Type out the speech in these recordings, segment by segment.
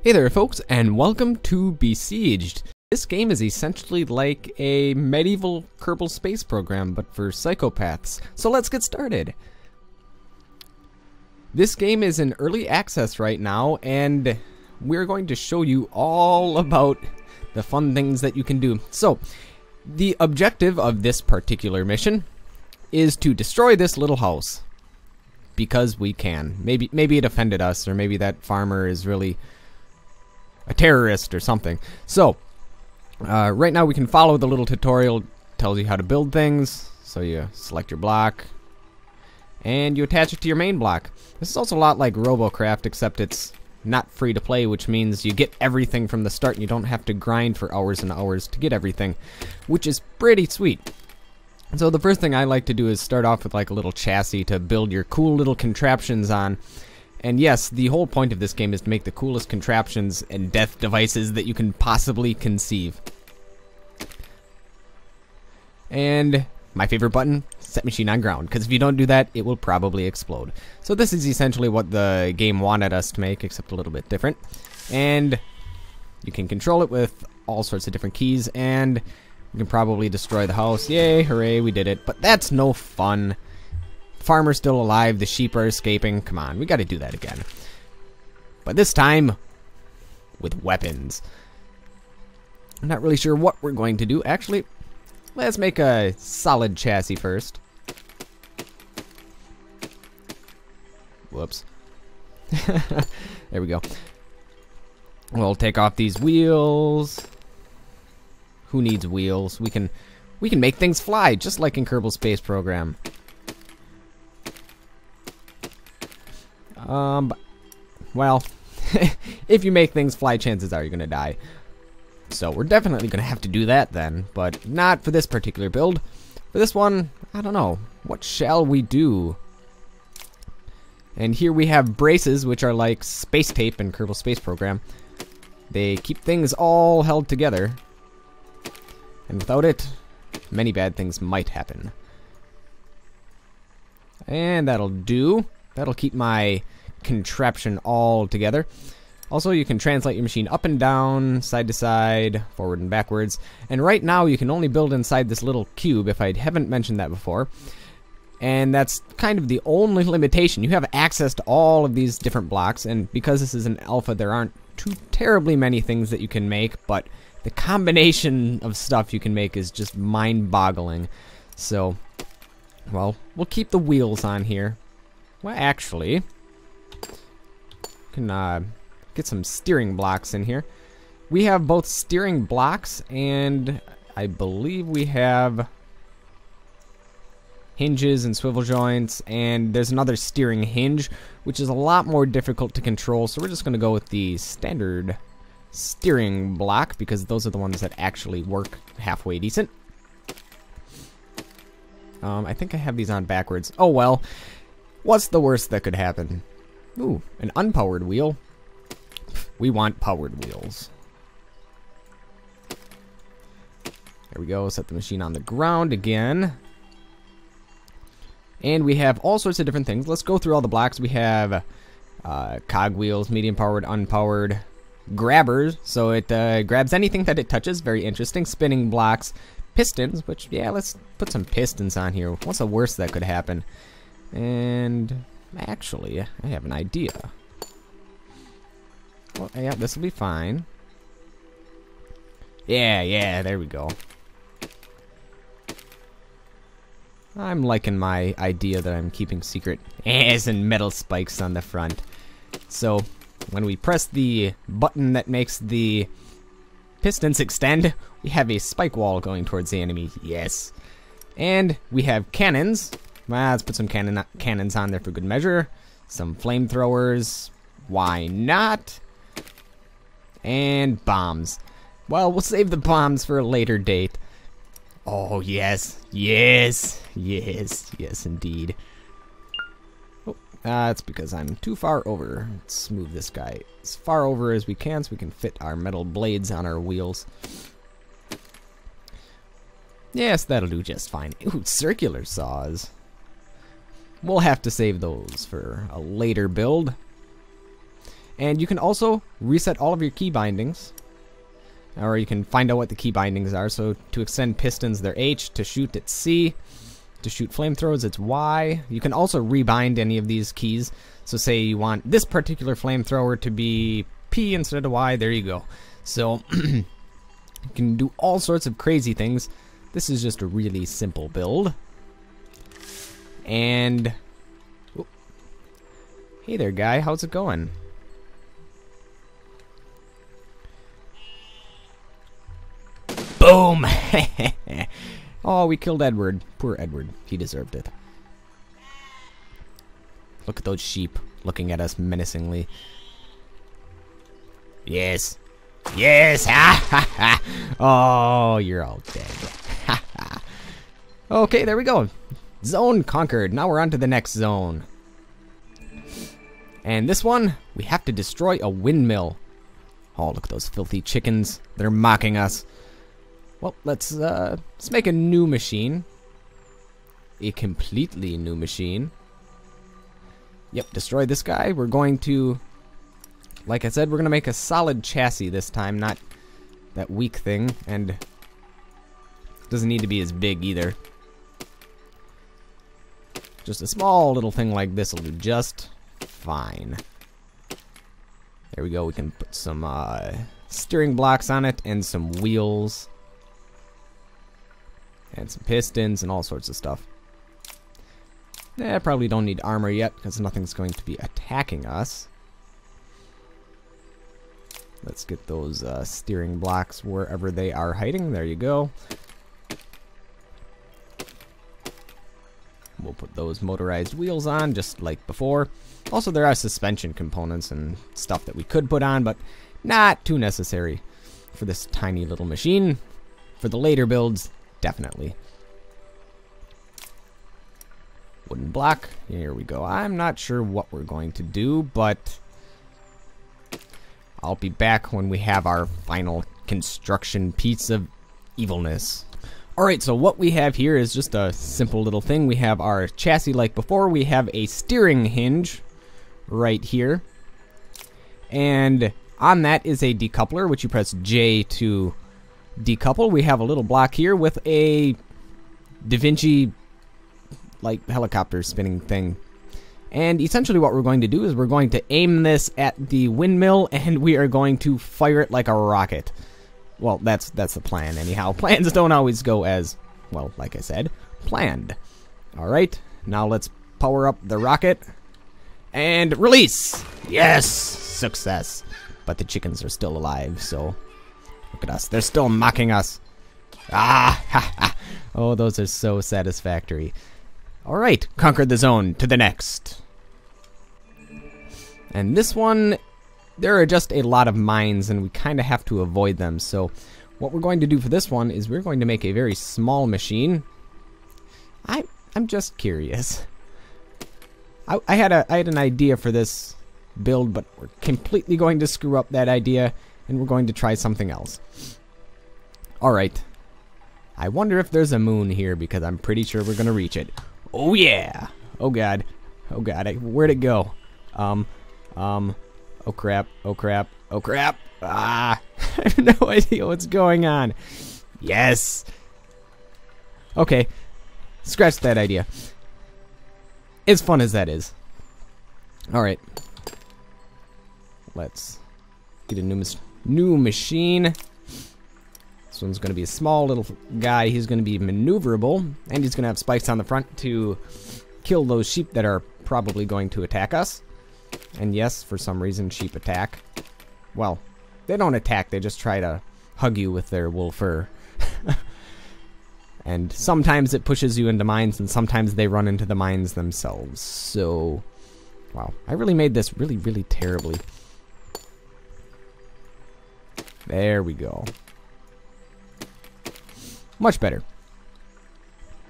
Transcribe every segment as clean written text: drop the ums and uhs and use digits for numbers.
Hey there folks, and welcome to Besieged. This game is essentially like a medieval Kerbal Space Program, but for psychopaths. So let's get started. This game is in early access right now, and we're going to show you all about the fun things that you can do. So, the objective of this particular mission is to destroy this little house. Because we can. Maybe it offended us, or maybe that farmer is really a terrorist or something. So, right now we can follow the little tutorial. Tells you how to build things. So you select your block, and you attach it to your main block. This is also a lot like Robocraft, except it's not free to play, which means you get everything from the start, and you don't have to grind for hours and hours to get everything, which is pretty sweet. So the first thing I like to do is start off with like a little chassis to build your cool little contraptions on. And yes, the whole point of this game is to make the coolest contraptions and death devices that you can possibly conceive. And my favorite button, set machine on ground, because if you don't do that, it will probably explode. So this is essentially what the game wanted us to make, except a little bit different. And you can control it with all sorts of different keys, and you can probably destroy the house. Yay, hooray, we did it. But that's no fun. Farmer's still alive, the sheep are escaping. Come on, we gotta do that again. But this time, with weapons. I'm not really sure what we're going to do. Actually, let's make a solid chassis first. Whoops. There we go. We'll take off these wheels. Who needs wheels? We can make things fly, just like in Kerbal Space Program. Well, if you make things fly, chances are you're gonna die. So we're definitely gonna have to do that then, but not for this particular build. For this one, I don't know. What shall we do? And here we have braces, which are like space tape in Kerbal Space Program. They keep things all held together. And without it, many bad things might happen. And that'll do. That'll keep my contraption all together. Also, you can translate your machine up and down, side to side, forward and backwards. And right now, you can only build inside this little cube, if I haven't mentioned that before. And that's kind of the only limitation. You have access to all of these different blocks, and because this is an alpha, there aren't too terribly many things that you can make, but the combination of stuff you can make is just mind-boggling. So, well, we'll keep the wheels on here. Well, actually, can get some steering blocks in here. We have both steering blocks, and I believe we have hinges and swivel joints, and there's another steering hinge, which is a lot more difficult to control, so we're just going to go with the standard steering block, because those are the ones that actually work halfway decent. I think I have these on backwards. Oh well, what's the worst that could happen? Ooh, an unpowered wheel. We want powered wheels. There we go, set the machine on the ground again. And we have all sorts of different things. Let's go through all the blocks. We have cog wheels, medium powered, unpowered, grabbers, so it grabs anything that it touches. Very interesting. Spinning blocks, pistons, which, yeah, let's put some pistons on here. What's the worst that could happen? And actually, I have an idea. Well, yeah, this will be fine. Yeah, there we go. I'm liking my idea that I'm keeping secret. As in metal spikes on the front. So, when we press the button that makes the pistons extend, we have a spike wall going towards the enemy. Yes. And we have cannons. Well, let's put some cannons on there for good measure. Some flamethrowers. Why not? And bombs. Well, we'll save the bombs for a later date. Oh, yes. Yes, indeed. Oh, that's because I'm too far over. Let's move this guy as far over as we can so we can fit our metal blades on our wheels. Yes, that'll do just fine. Ooh, circular saws. We'll have to save those for a later build. And you can also reset all of your key bindings, or you can find out what the key bindings are. So to extend pistons, they're H. To shoot, it's C. To shoot flamethrowers, it's Y. You can also rebind any of these keys. So say you want this particular flamethrower to be P instead of Y, there you go. So you can do all sorts of crazy things. This is just a really simple build. And oh, hey there, guy, how's it going? Boom! Oh, we killed Edward. Poor Edward. He deserved it. Look at those sheep looking at us menacingly. Yes. Yes! Ha ha ha! Oh, you're all dead. Ha ha. Okay, there we go. Zone conquered. Now we're on to the next zone. And this one, we have to destroy a windmill. Oh, look at those filthy chickens. They're mocking us. Well, let's make a new machine. A completely new machine. Yep, destroy this guy. We're going to, like I said, we're going to make a solid chassis this time, not that weak thing. And doesn't need to be as big either. Just a small little thing like this will do just fine. There we go. We can put some steering blocks on it and some wheels. And some pistons and all sorts of stuff. I probably don't need armor yet because nothing's going to be attacking us. Let's get those steering blocks wherever they are hiding. There you go. We'll put those motorized wheels on just like before. Also, there are suspension components and stuff that we could put on, but not too necessary for this tiny little machine. For the later builds, definitely. Wooden block. Here we go. I'm not sure what we're going to do, but I'll be back when we have our final construction piece of evilness. Alright, so what we have here is just a simple little thing. We have our chassis like before. We have a steering hinge right here. And on that is a decoupler, which you press J to decouple. We have a little block here with a Da Vinci like helicopter spinning thing. And essentially what we're going to do is we're going to aim this at the windmill and we are going to fire it like a rocket. Well, that's the plan anyhow. Plans don't always go as, well, like I said, planned. Alright, now let's power up the rocket and release! Yes! Success. But the chickens are still alive, so look at us. They're still mocking us. Ah! Ha ha! Oh, those are so satisfactory. Alright, conquered the zone. To the next. And this one, there are just a lot of mines, and we kind of have to avoid them. So what we're going to do for this one is we're going to make a very small machine. I'm just curious. I had an idea for this build, but we're completely going to screw up that idea, and we're going to try something else. Alright. I wonder if there's a moon here, because I'm pretty sure we're going to reach it. Oh yeah! Oh god. Oh god. Where'd it go? Oh crap. Oh crap. Oh crap. Ah! I have no idea what's going on. Yes! Okay. Scratch that idea. As fun as that is. Alright. Let's get a new machine. This one's going to be a small little guy. He's going to be maneuverable, and he's going to have spikes on the front to kill those sheep that are probably going to attack us. And yes, for some reason, sheep attack. Well, they don't attack. They just try to hug you with their wool fur. And sometimes it pushes you into mines, and sometimes they run into the mines themselves. So, wow. I really made this really, really terribly. There we go. Much better,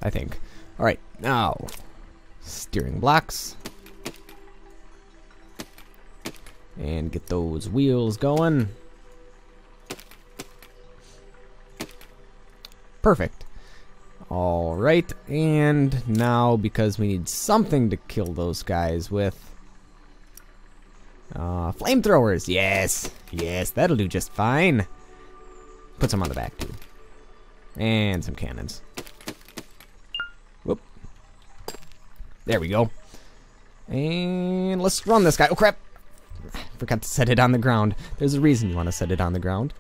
I think. Alright, now, steering blocks. And get those wheels going. Perfect. Alright, and now, because we need something to kill those guys with, Flamethrowers. Yes. Yes, that'll do just fine. Put some on the back, too. And some cannons. Whoop. There we go. And let's run this guy. Oh, crap. Forgot to set it on the ground. There's a reason you want to set it on the ground.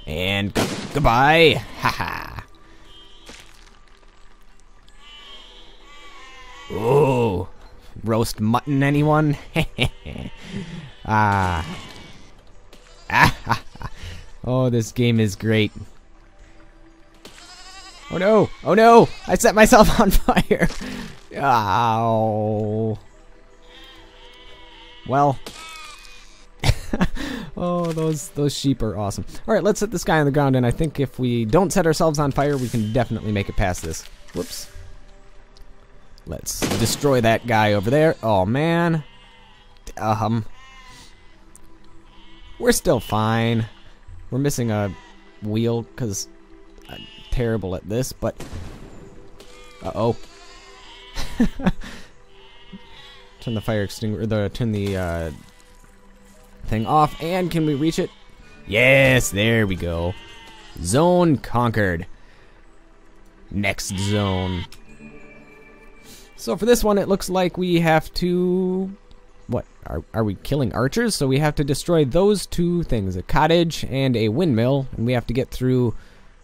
And goodbye. Haha. Ooh. Roast mutton, anyone? Oh, this game is great. Oh no! Oh no! I set myself on fire! Ow. Well. Oh, those sheep are awesome. Alright, let's set this guy on the ground, and I think if we don't set ourselves on fire, we can definitely make it past this. Whoops. Let's destroy that guy over there. Oh, man. We're still fine. We're missing a wheel, because I'm terrible at this, but... Uh-oh. Turn the fire extinguisher, turn the, thing off, and can we reach it? Yes, there we go. Zone conquered. Next zone. So for this one, it looks like we have to... What? Are we killing archers? So we have to destroy those two things, a cottage and a windmill, and we have to get through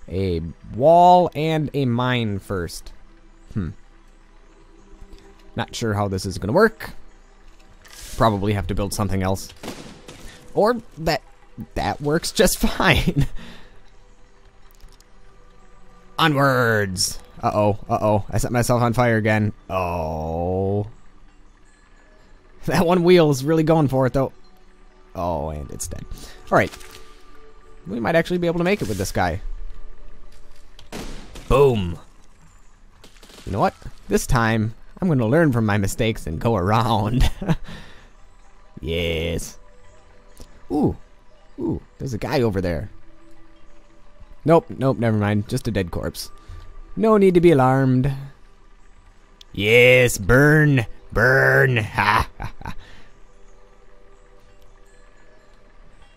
a wall and a mine first. Not sure how this is going to work. Probably have to build something else. Or that works just fine. Onwards! Uh-oh, uh-oh. I set myself on fire again. Oh. That one wheel is really going for it, though. Oh, and it's dead. Alright. We might actually be able to make it with this guy. Boom. You know what? This time, I'm going to learn from my mistakes and go around. Yes. Ooh. Ooh, there's a guy over there. Nope, nope, never mind. Just a dead corpse. No need to be alarmed. Yes, burn, burn. Ha, ha, ha.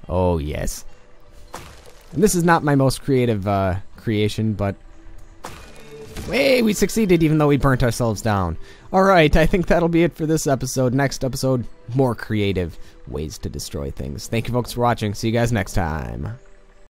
Oh, yes. And this is not my most creative creation, but... Hey, we succeeded even though we burnt ourselves down. Alright, I think that'll be it for this episode. Next episode, more creative ways to destroy things. Thank you folks for watching. See you guys next time.